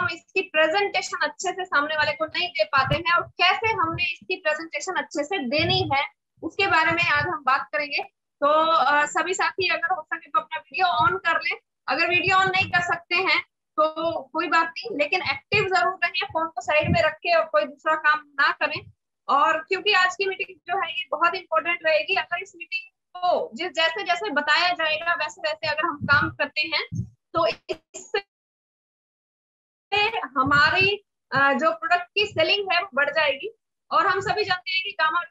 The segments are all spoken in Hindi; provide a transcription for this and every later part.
हम इसकी प्रेजेंटेशन अच्छे से सामने वाले को नहीं दे पाते हैं और कैसे हमने इसकी प्रेजेंटेशन अच्छे से देनी है, उसके बारे में आज हम बात करेंगे। तो सभी साथी अगर हो सके तो अपना वीडियो ऑन कर लें। अगर वीडियो ऑन नहीं कर सकते हैं तो कोई बात नहीं, लेकिन एक्टिव जरूर रहें, फोन को साइड में रख के और कोई दूसरा काम ना करें। और क्योंकि आज की मीटिंग जो है ये बहुत इंपॉर्टेंट रहेगी। अगर इस मीटिंग को जैसे जैसे बताया जाएगा वैसे वैसे अगर हम काम करते हैं तो इससे हमारी जो प्रोडक्ट की सेलिंग है वो बढ़ जाएगी। और हम सभी जानते हैं कि गामा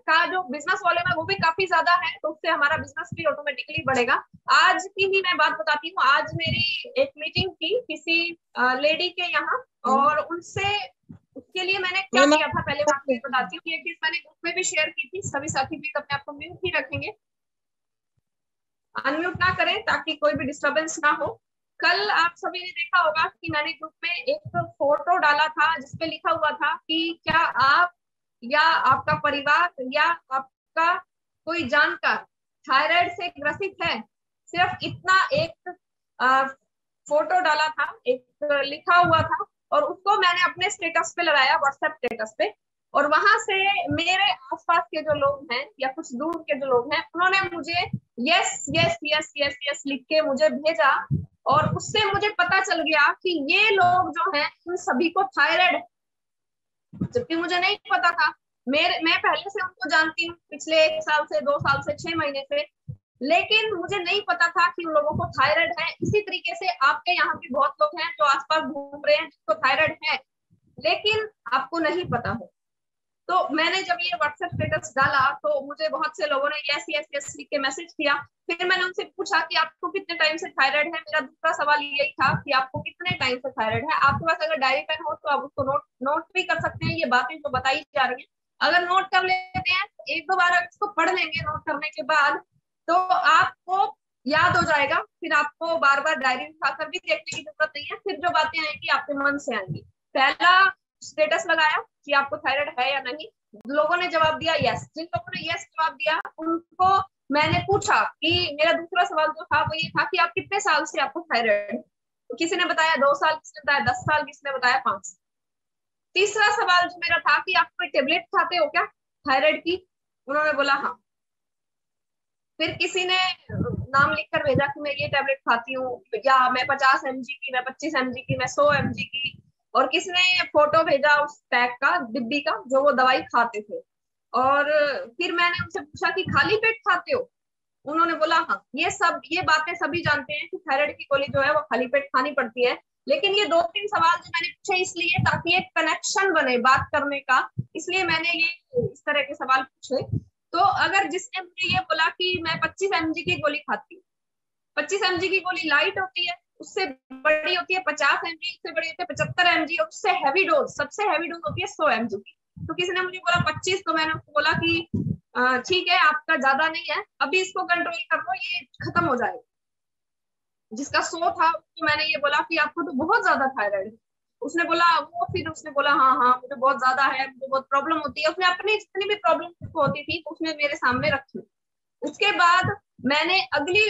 का जो बिजनेस वॉल्यूम है वो भी काफी ज्यादा है, तो उससे हमारा बिजनेस भी ऑटोमेटिकली बढ़ेगा। आज की ही मैं बात बताती हूँ। आज मेरी एक मीटिंग थी किसी लेडी के यहाँ, और उनसे उसके लिए मैंने क्या किया था पहले मैं आपको बताती हूँ। ये चीज मैंने ग्रुप में भी शेयर की थी। सभी साथी भी अपने आप को म्यूट ही रखेंगे, अनम्यूट ना करें ताकि कोई भी डिस्टरबेंस ना हो। कल आप सभी ने देखा होगा कि मैंने ग्रुप में एक फोटो डाला था जिसपे लिखा हुआ था कि क्या आप या आपका परिवार या आपका कोई जानकार थायराइड से ग्रसित है। सिर्फ इतना एक फोटो डाला था, एक लिखा हुआ था, और उसको मैंने अपने स्टेटस पे लगाया, व्हाट्सएप स्टेटस पे। और वहां से मेरे आसपास के जो लोग हैं या कुछ दूर के जो लोग हैं उन्होंने मुझे yes yes yes yes yes लिख के मुझे भेजा। और उससे मुझे पता चल गया कि ये लोग जो हैं उन सभी को थायराइड है, जबकि मुझे नहीं पता था। मैं पहले से उनको जानती हूँ, पिछले 1 साल से 2 साल से 6 महीने से, लेकिन मुझे नहीं पता था कि उन लोगों को थायराइड है। इसी तरीके से आपके यहाँ भी बहुत लोग हैं जो आसपास घूम रहे हैं जिसको थायराइड है, लेकिन आपको नहीं पता हो। तो मैंने जब ये व्हाट्सएप स्टेटस डाला तो मुझे बहुत से लोगों ने यस यस यस लिख के मैसेज किया। फिर मैंने उनसे पूछा कि आपको कितने टाइम से थायराइड है। मेरा दूसरा सवाल यही था कि आपको कितने टाइम से थायराइड है। आपके पास अगर डायरी पेन हो तो आप उसको नोट भी कर सकते हैं। ये बातें जो बताई जा रही है अगर नोट कर लेते हैं, एक दो बार इसको पढ़ लेंगे नोट करने के बाद, तो आपको याद हो जाएगा। फिर आपको बार बार डायरी उठाकर भी देखने की जरूरत नहीं है। फिर जो बातें आएंगी आपके मन से आएंगी। पहला स्टेटस लगाया कि आपको थायराइड है या नहीं, लोगों ने जवाब दिया यस। जिन लोगों ने यस जवाब दिया उनको मैंने पूछा कि मेरा दूसरा सवाल जो था वो ये था कि आप कितने साल से आपको थायराइड है। तो किसी ने बताया 2 साल, किसी ने बताया 10 साल, किसी ने बताया 5 साल। तीसरा सवाल जो मेरा था कि आप कोई टेबलेट खाते हो क्या थायराइड की, उन्होंने बोला हाँ। फिर किसी ने नाम लिखकर भेजा कि मैं ये टेबलेट खाती हूँ, या मैं 50 mg की, मैं 25 mg की, मैं 100 mg की। और किसी ने फोटो भेजा उस पैक का, डिब्बी का, जो वो दवाई खाते थे। और फिर मैंने उनसे पूछा कि खाली पेट खाते हो, उन्होंने बोला हाँ। ये बातें सभी जानते हैं कि थायराइड की गोली जो है वो खाली पेट खानी पड़ती है। लेकिन ये 2-3 सवाल जो मैंने पूछे इसलिए ताकि एक कनेक्शन बने बात करने का, इसलिए मैंने ये इस तरह के सवाल पूछे। तो अगर जिसने मुझे ये बोला कि मैं 25 mg की गोली खाती हूँ, 25 mg की गोली लाइट होती है, उससे बड़ी होती है 50 mg, उससे बड़ी होती है 75 mg, और उससे हैवी डोज, सबसे हैवी डोज होती है 100 mg की। तो किसी ने मुझे बोला 25, तो मैंने उसको बोला कि ठीक है आपका ज्यादा नहीं है, अभी इसको कंट्रोल कर लो, ये खत्म हो जाएगा। जिसका 100 था उसको मैंने ये बोला कि आपको तो बहुत ज्यादा थायराइड है। उसने बोला हाँ हाँ मुझे बहुत ज्यादा है, मुझे बहुत प्रॉब्लम होती है। उसने अपनी जितनी भी प्रॉब्लम होती थी उसने मेरे सामने रखी। उसके बाद मैंने अगली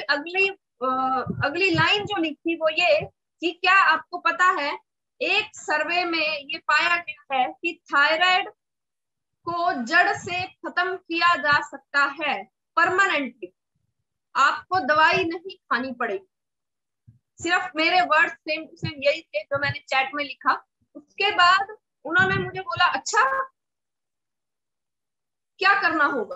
लाइन जो लिखी वो ये कि क्या आपको पता है एक सर्वे में ये पाया गया है कि थायराइड को जड़ से खत्म किया जा सकता है परमानेंटली। आपको दवाई नहीं खानी पड़ेगी। सिर्फ मेरे वर्ड सेम टू सेम यही थे जो मैंने चैट में लिखा। उसके बाद उन्होंने मुझे बोला अच्छा क्या करना होगा।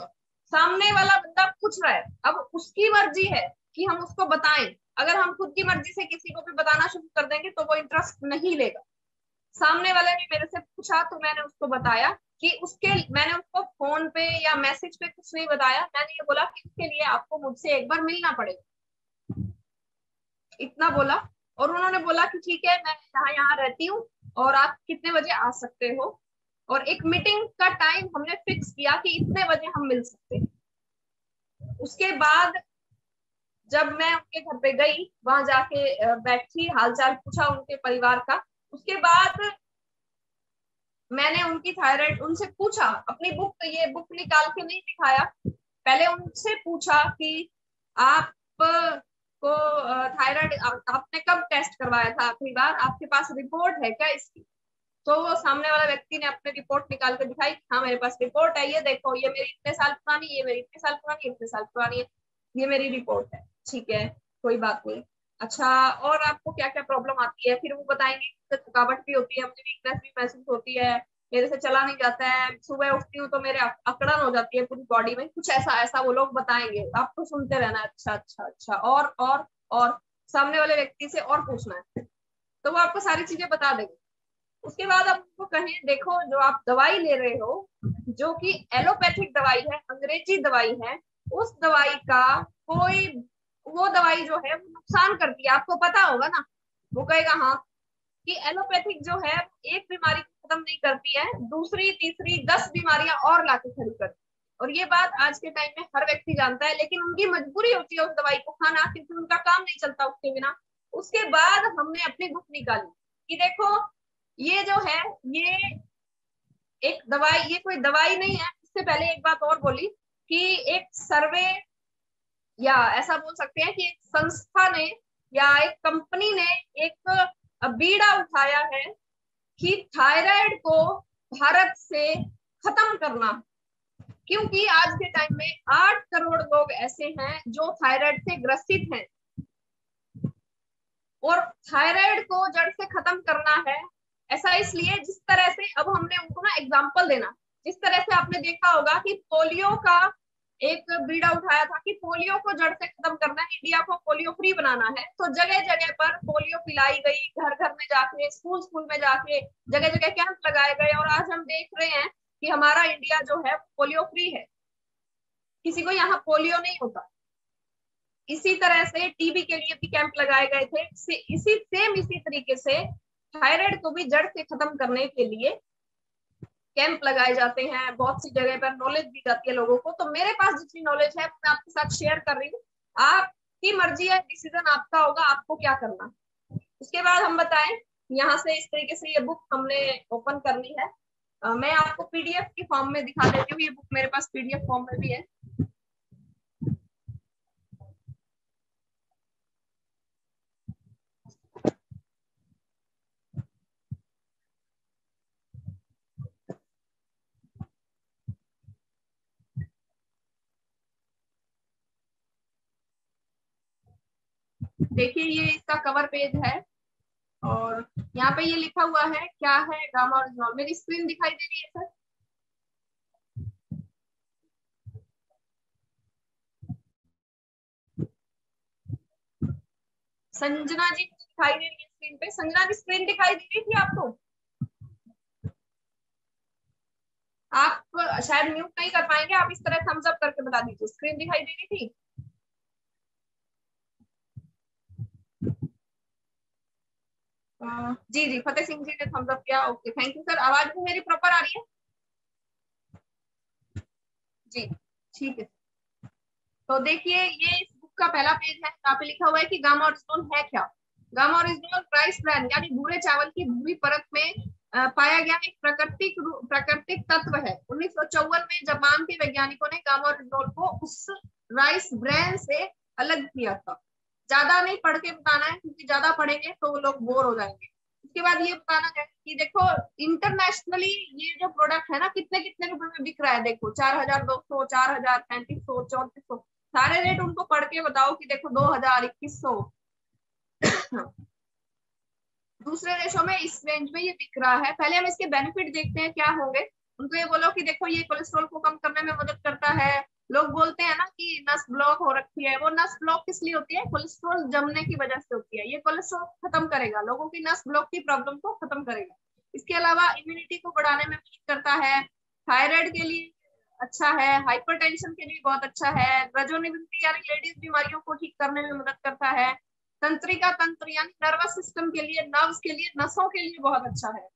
सामने वाला बंदा पूछ रहा है, अब उसकी मर्जी है कि हम उसको बताएं। अगर हम खुद की मर्जी से किसी को भी बताना शुरू कर देंगे तो वो इंटरेस्ट नहीं लेगा। सामने वाले ने मेरे से पूछा तो मैंने उसको बताया कि मैंने उसको फोन पे या मैसेज पे कुछ नहीं बताया। मैंने ये बोला कि इसके लिए आपको मुझसे एक बार मिलना पड़ेगा, इतना बोला। और उन्होंने बोला कि ठीक है मैं यहाँ रहती हूँ और आप कितने बजे आ सकते हो। और एक मीटिंग का टाइम हमने फिक्स किया कि इतने बजे हम मिल सकते हैं। उसके बाद जब मैं उनके घर पे गई, वहां जाके बैठी, हालचाल पूछा उनके परिवार का। उसके बाद मैंने उनकी थायराइड उनसे पूछा, अपनी ये बुक निकाल के नहीं दिखाया, पहले उनसे पूछा कि आप आपको थायराइड आपने कब टेस्ट करवाया था आखिरी बार, आपके पास रिपोर्ट है क्या इसकी? तो वो सामने वाला व्यक्ति ने अपने रिपोर्ट निकाल कर दिखाई, हाँ मेरे पास रिपोर्ट है, ये देखो ये मेरी इतने साल पुरानी, ये मेरी इतने साल पुरानी, इतने साल पुरानी है, ये मेरी रिपोर्ट है, ठीक है कोई बात नहीं। अच्छा, और आपको क्या क्या प्रॉब्लम आती है, फिर वो बताएंगे। थकावट भी होती है, मुझे वीकनेस भी महसूस होती है, मेरे से चला नहीं जाता है, सुबह उठती हूँ तो मेरे अकड़न हो जाती है पूरी बॉडी में, कुछ ऐसा ऐसा वो लोग बताएंगे, आपको सुनते रहना, अच्छा अच्छा अच्छा, और सामने वाले व्यक्ति से और पूछना है, तो वो आपको सारी चीजें बता देंगे। उसके बाद आप उनको कहें देखो जो आप दवाई ले रहे हो, जो कि एलोपैथिक दवाई है, अंग्रेजी दवाई है, उस दवाई का कोई, वो दवाई जो है वो नुकसान करती है, आपको पता होगा ना। वो कहेगा हाँ, कि एलोपैथिक जो है एक बीमारी को खत्म नहीं करती है, दूसरी तीसरी 10 बीमारियां और लाके खड़ी करती है। और ये बात आज के टाइम में हर व्यक्ति जानता है, लेकिन उनकी मजबूरी होती है उस दवाई को खाना, क्योंकि उनका काम नहीं चलता उसके बिना। उसके बाद हमने अपनी बुक निकाली कि देखो ये जो है, ये एक दवाई, ये कोई दवाई नहीं है। इससे पहले एक बात और बोली कि एक सर्वे, या ऐसा बोल सकते हैं कि एक संस्था ने या एक कंपनी ने एक बीड़ा उठाया है कि थायराइड को भारत से खत्म करना, क्योंकि आज के टाइम में 8 करोड़ लोग ऐसे हैं जो थायराइड से ग्रसित हैं, और थायराइड को जड़ से खत्म करना है। ऐसा इसलिए, जिस तरह से अब हमने उनको ना एग्जाम्पल देना, जिस तरह से आपने देखा होगा कि पोलियो का एक बीड़ा उठाया था कि पोलियो को जड़ से खत्म करना है, इंडिया को पोलियो फ्री बनाना है, तो जगह जगह पर पोलियो पिलाई गई, घर घर में जाके, स्कूल स्कूल में जाके, जगह जगह कैंप लगाए गए, और आज हम देख रहे हैं कि हमारा इंडिया जो है पोलियो फ्री है, किसी को यहाँ पोलियो नहीं होता। इसी तरह से टीबी के लिए भी कैंप लगाए गए थे, इसी तरीके से थायराइड को भी जड़ से खत्म करने के लिए कैंप लगाए जाते हैं, बहुत सी जगह पर नॉलेज दी जाती है लोगों को। तो मेरे पास जितनी नॉलेज है मैं आपके साथ शेयर कर रही हूँ, आपकी मर्जी है, डिसीजन आपका होगा आपको क्या करना। उसके बाद हम बताएं, यहाँ से इस तरीके से ये बुक हमने ओपन करनी है। मैं आपको पीडीएफ की फॉर्म में दिखा देती हूँ, ये बुक मेरे पास पीडीएफ फॉर्म में भी है। देखिए ये इसका कवर पेज है, और यहाँ पे ये लिखा हुआ है क्या है, गामा ओरिजिनॉल। मेरी स्क्रीन दिखाई दे रही है सर? संजना जी दिखाई दे रही है स्क्रीन पे? संजना की स्क्रीन दिखाई दे रही थी आपको? आप शायद म्यूट नहीं कर पाएंगे, आप इस तरह थम्स अप करके बता दीजिए, स्क्रीन दिखाई दे रही थी? जी जी, फतेह सिंह जी ने थम्स अप किया, ओके थैंक यू सर। आवाज भी मेरी प्रॉपर आ रही है? जी ठीक है। तो देखिए ये इस बुक का पहला पेज है, यहाँ पे लिखा हुआ है कि गामा ओरिजिनोल है क्या। गामा ओरिजिनोल राइस ब्रांड यानी भूरे चावल की भूरी परत में पाया गया एक प्राकृतिक तत्व है। 1954 में जापान के वैज्ञानिकों ने गामा ओरिजिनोल को उस राइस ब्रांड से अलग किया था। ज्यादा नहीं पढ़ के बताना है, क्योंकि ज्यादा पढ़ेंगे तो लोग बोर हो जाएंगे। उसके बाद ये बताना है कि देखो इंटरनेशनली ये जो प्रोडक्ट है ना, कितने कितने रुपए में बिक रहा है, देखो 4200, 4000, 3500, 3400, सारे रेट उनको पढ़ के बताओ कि देखो 2000, 2100। दूसरे देशों में इस रेंज में ये बिक रहा है। पहले हम इसके बेनिफिट देखते हैं क्या होंगे। उनको ये बोलो कि देखो ये कोलेस्ट्रॉल को कम करने में मदद करता है। लोग बोलते हैं ना कि नस ब्लॉक हो रखी है, वो नस ब्लॉक किस लिए होती है? कोलेस्ट्रॉल जमने की वजह से होती है। ये कोलेस्ट्रॉल खत्म करेगा, लोगों की नस ब्लॉक की प्रॉब्लम को खत्म करेगा। इसके अलावा इम्यूनिटी को बढ़ाने में मदद करता है, थायराइड के लिए अच्छा है, हाइपरटेंशन के लिए बहुत अच्छा है, रजोनिविलिटी यानी लेडीज बीमारियों को ठीक करने में मदद करता है, तंत्रिका तंत्र यानी नर्वस सिस्टम के लिए, नर्व्स के लिए, नसों के लिए बहुत अच्छा है,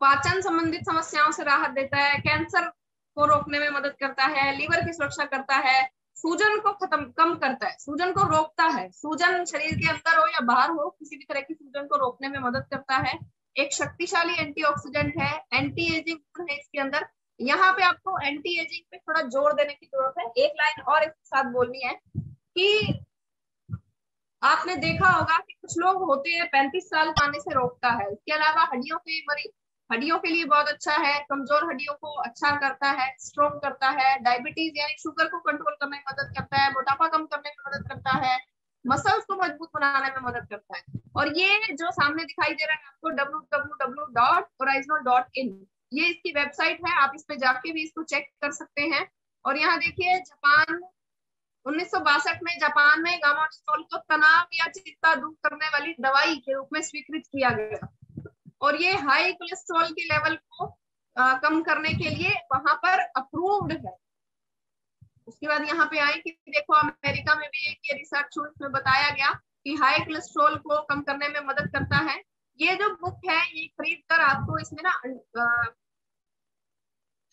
पाचन संबंधित समस्याओं से राहत देता है, कैंसर को रोकने में मदद करता है, लीवर की सुरक्षा करता है, सूजन को कम करता है, सूजन को रोकता है, सूजन शरीर के अंदर हो या बाहर हो किसी भी तरह की सूजन को रोकने में मदद करता है, एक शक्तिशाली एंटीऑक्सीडेंट है, एंटी एजिंग गुण है इसके अंदर। यहाँ पे आपको एंटी एजिंग पे थोड़ा जोर देने की जरूरत है, एक लाइन और इसके साथ बोलनी है कि आपने देखा होगा कि कुछ लोग होते हैं 35 साल आने से रोकता है। इसके अलावा हड्डियों के लिए बहुत अच्छा है, कमजोर हड्डियों को अच्छा करता है, स्ट्रॉन्ग करता है, डायबिटीज यानी शुगर को कंट्रोल करने में मदद करता है, मोटापा कम करने में मदद करता है, मसल्स को मजबूत बनाने में मदद करता है। और ये जो सामने दिखाई दे रहा है आपको www.horizonal.in, ये इसकी वेबसाइट है, आप इस पे जाके भी इसको चेक कर सकते हैं। और यहाँ देखिए 1962 में जापान में गामास्टोल को तनाव या चिंता दूर करने वाली दवाई के रूप में स्वीकृत किया गया। और ये हाई कोलेस्ट्रॉल के लेवल को कम करने के लिए वहां पर अप्रूव्ड है। उसके बाद यहाँ पे आए कि देखो अमेरिका में भी एक ये रिसर्च हुई, इसमें बताया गया कि हाई कोलेस्ट्रॉल को कम करने में मदद करता है। ये जो बुक है ये खरीद कर आपको इसमें ना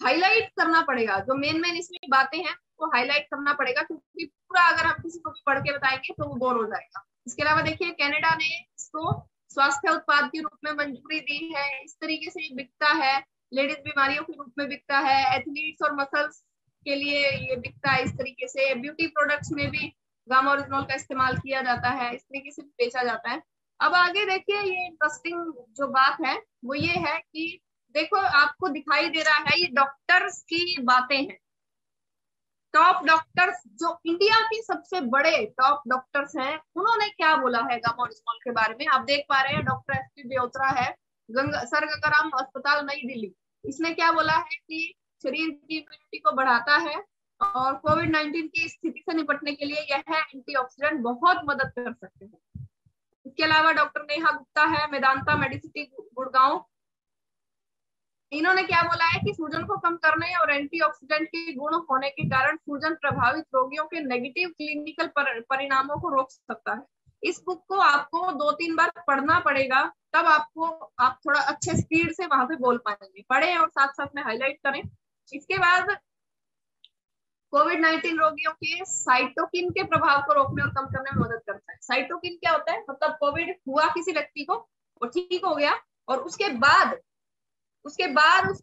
हाईलाइट करना पड़ेगा, जो मेन इसमें बातें हैं वो हाईलाइट करना पड़ेगा, क्योंकि पूरा अगर हम किसी को भी पढ़ के बताएंगे तो वो बोर हो जाएगा। इसके अलावा देखिए कनाडा ने इसको स्वास्थ्य उत्पाद के रूप में मंजूरी दी है। इस तरीके से बिकता है, लेडीज बीमारियों के रूप में बिकता है, एथलीट्स और मसल्स के लिए ये बिकता है। इस तरीके से ब्यूटी प्रोडक्ट्स में भी गामा ओरिजिनल का इस्तेमाल किया जाता है, इस तरीके से बेचा जाता है। अब आगे देखिए ये इंटरेस्टिंग जो बात है वो ये है कि देखो आपको दिखाई दे रहा है ये डॉक्टर्स की बातें हैं। टॉप डॉक्टर्स जो इंडिया के सबसे बड़े टॉप डॉक्टर्स हैं उन्होंने क्या बोला है गामा ओरिजिनल के बारे में, आप देख पा रहे हैं। डॉक्टर एसपी ब्योत्रा है, सर गंगाराम अस्पताल नई दिल्ली। इसने क्या बोला है कि शरीर की इम्यूनिटी को बढ़ाता है और कोविड-19 की स्थिति से निपटने के लिए यह एंटीऑक्सीडेंट बहुत मदद कर सकते हैं। इसके अलावा डॉक्टर नेहा गुप्ता है, मेदांता मेडिसिटी गुड़गांव। इन्होंने क्या बोला है कि सूजन को कम करने और एंटीऑक्सीडेंट के गुण होने के कारण सूजन प्रभावित रोगियों के नेगेटिव क्लिनिकल परिणामों को रोक सकता है। इस बुक को आपको 2-3 बार पढ़ना पड़ेगा, तब आप थोड़ा अच्छे स्पीड से वहां पे बोल पाएंगे। पढ़ें और साथ साथ में हाईलाइट करें। इसके बाद कोविड-19 रोगियों के साइटोकिन के प्रभाव को रोकने और कम करने में मदद करता है। साइटोकिन क्या होता है, मतलब कोविड हुआ किसी व्यक्ति को, वो ठीक हो गया और उसके बाद उसके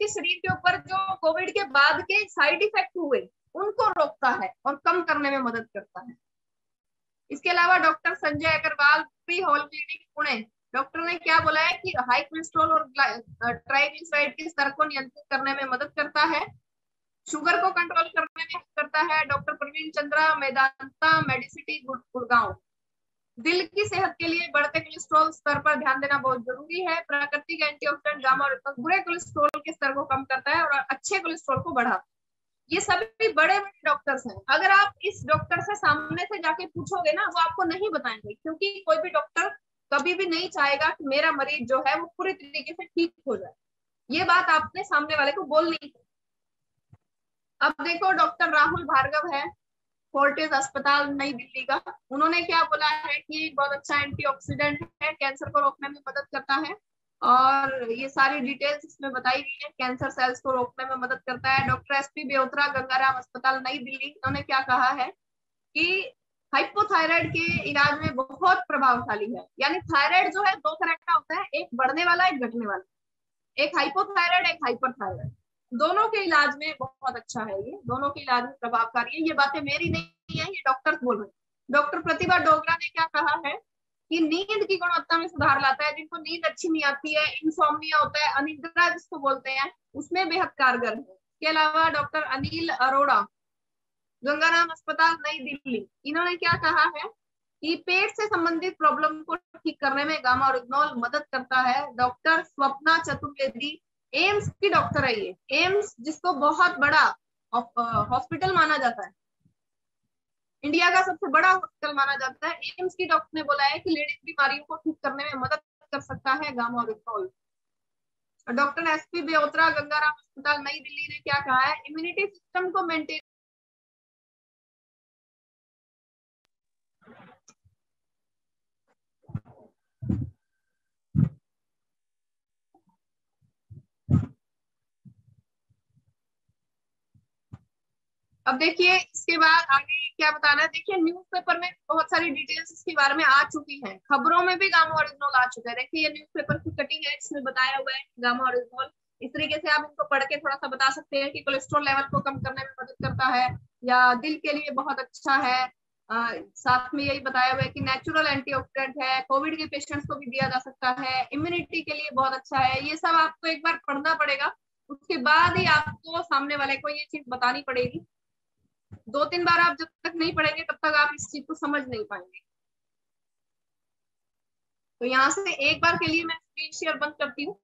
शरीर के ऊपर जो कोविड के बाद के साइड इफेक्ट हुए उनको रोकता है और कम करने में मदद करता है। इसके अलावा doctor Sanjay Agarwal, pre hall clinic Pune, doctor ने क्या बोला है कि हाई कोलेस्ट्रॉल और ट्राइग्लिसराइड के स्तर को नियंत्रित करने में मदद करता है, शुगर को कंट्रोल करने में करता है। डॉक्टर प्रवीण चंद्रा, मेदांता मेडिसिटी गुड़गांव, दिल की सेहत के लिए बढ़ते कोलेस्ट्रॉल स्तर पर ध्यान देना बहुत जरूरी है। प्राकृतिक एंटीऑक्सीडेंट गामा ओरिजिनल बुरे कोलेस्ट्रॉल के स्तर को कम करता है और अच्छे कोलेस्ट्रॉल को बढ़ाता है। ये सभी बड़े बड़े डॉक्टर्स हैं। अगर आप इस डॉक्टर से सामने से जाके पूछोगे ना, वो आपको नहीं बताएंगे, क्योंकि कोई भी डॉक्टर कभी भी नहीं चाहेगा कि मेरा मरीज जो है वो पूरी तरीके से ठीक हो जाए। ये बात आपने सामने वाले को बोलनी है। अब देखो डॉक्टर राहुल भार्गव है, फोर्टिस अस्पताल नई दिल्ली का, उन्होंने क्या बोला है कि बहुत अच्छा एंटीऑक्सीडेंट है, कैंसर को रोकने में मदद करता है। और ये सारी डिटेल्स इसमें बताई गई है, कैंसर सेल्स को रोकने में मदद करता है। डॉक्टर एसपी ब्योत्रा, गंगाराम अस्पताल नई दिल्ली, उन्होंने क्या कहा है कि हाइपोथायराइड के इलाज में बहुत प्रभावशाली है। यानी थायराइड जो है 2 तरह का होता है, एक बढ़ने वाला, एक घटने वाला, एक हाइपोथायराइड, एक हाइपरथायराइड। दोनों के इलाज में बहुत अच्छा है, ये दोनों के इलाज में प्रभावकारी है। ये बातें मेरी नहीं है, ये डॉक्टर बोल रहे हैं। डॉक्टर प्रतिभा डोगरा ने क्या कहा है कि नींद की गुणवत्ता में सुधार लाता है। जिनको नींद अच्छी नहीं आती है, इंसोम्निया होता है, अनिद्रा जिसको बोलते हैं, उसमें बेहद कारगर है। इसके अलावा डॉक्टर अनिल अरोड़ा, गंगाराम अस्पताल नई दिल्ली, इन्होंने क्या कहा है कि पेट से संबंधित प्रॉब्लम को ठीक करने में गामा ओरिजिनल मदद करता है। डॉक्टर स्वप्ना चतुर्वेदी, एम्स की डॉक्टर है ये, एम्स जिसको बहुत बड़ा हॉस्पिटल माना जाता है, इंडिया का सबसे बड़ा हॉस्पिटल माना जाता है, एम्स की डॉक्टर ने बोला है कि लेडीज बीमारियों को ठीक करने में मदद कर सकता है gamma original. Doctor SP Byotra, Gangaram अस्पताल नई दिल्ली ने क्या कहा है, इम्यूनिटी सिस्टम को मेंटेन अब देखिए इसके बाद आगे क्या बताना है। देखिए न्यूज़पेपर में बहुत सारी डिटेल्स इसके बारे में आ चुकी हैं, खबरों में भी गामा ओरिजिनल आ चुका है। देखिए ये न्यूज़पेपर की कटिंग है, इसमें बताया हुआ है गामा ओरिजिनल। इस तरीके से आप इनको पढ़ के थोड़ा सा बता सकते हैं कि कोलेस्ट्रॉल लेवल को कम करने में मदद करता है, या दिल के लिए बहुत अच्छा है, साथ में यही बताया हुआ है कि नेचुरल एंटीऑक्सीडेंट है, कोविड के पेशेंट्स को भी दिया जा सकता है, इम्यूनिटी के लिए बहुत अच्छा है। ये सब आपको एक बार पढ़ना पड़ेगा, उसके बाद ही आपको सामने वाले को ये चीज बतानी पड़ेगी। 2-3 बार आप जब तक नहीं पढ़ेंगे तब तक आप इस चीज को समझ नहीं पाएंगे। तो यहाँ से एक बार के लिए मैं स्क्रीन शेयर बंद करती हूँ।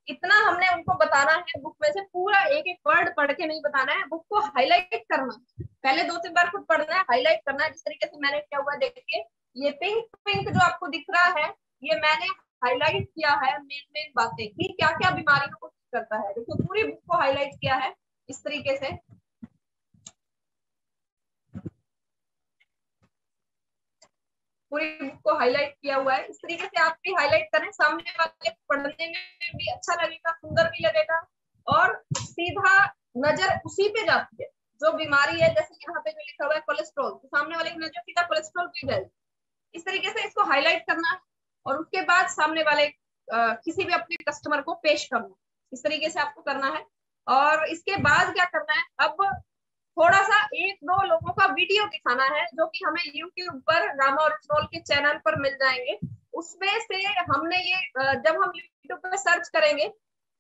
इतना हमने उनको बताना है, बुक में से पूरा एक एक वर्ड पढ़ के नहीं बताना है, बुक को हाईलाइट करना है। पहले 2-3 बार खुद पढ़ना है, हाईलाइट करना है। जिस तरीके से मैंने किया हुआ देखिए, ये पिंक पिंक जो आपको दिख रहा है, ये मैंने हाईलाइट किया है मेन मेन बातें कि क्या क्या बीमारियों को ठीक करता है। देखो पूरी बुक को हाईलाइट किया है इस तरीके से। पूरी बुक को हाईलाइट किया हुआ है, इस तरीके से आप भी हाईलाइट करें, सामने वाले को पढ़ने में भी अच्छा लगेगा, सुंदर भी लगेगा और सीधा नजर उसी पे जाती है जो बीमारी है। जैसे यहाँ पे जो लिखा हुआ है कोलेस्ट्रॉल, तो सामने वाले की नजर सीधा कोलेस्ट्रॉल पे जाएगी। इस तरीके से इसको हाईलाइट करना है और उसके बाद सामने वाले किसी भी अपने कस्टमर को पेश करना, इस तरीके से आपको करना है। और इसके बाद क्या करना है, अब थोड़ा सा 1-2 लोगों का वीडियो दिखाना है जो कि हमें यूट्यूब पर गामा ओरिजिनल के चैनल पर मिल जाएंगे। उसमें से हमने ये जब हम यूट्यूब पर सर्च करेंगे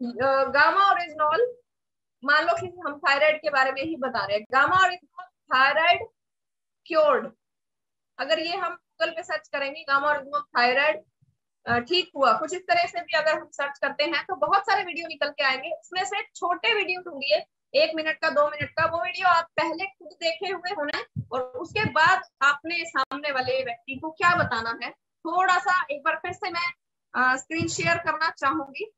गामा ओरिजिनल, मान लो कि हम थायराइड के बारे में ही बता रहे हैं, गामा ओरिजिनल थायराइड क्योर्ड, अगर ये हम गूगल पे सर्च करेंगे गामा ओरिजिनल थायराइड ठीक हुआ, कुछ इस तरह से भी अगर हम सर्च करते हैं तो बहुत सारे वीडियो निकल के आएंगे। उसमें से छोटे वीडियो ढूंढिए, 1 मिनट का, 2 मिनट का, वो वीडियो आप पहले खुद देखे हुए होना है और उसके बाद आपने सामने वाले व्यक्ति को क्या बताना है। थोड़ा सा एक बार फिर से मैं स्क्रीन शेयर करना चाहूंगी।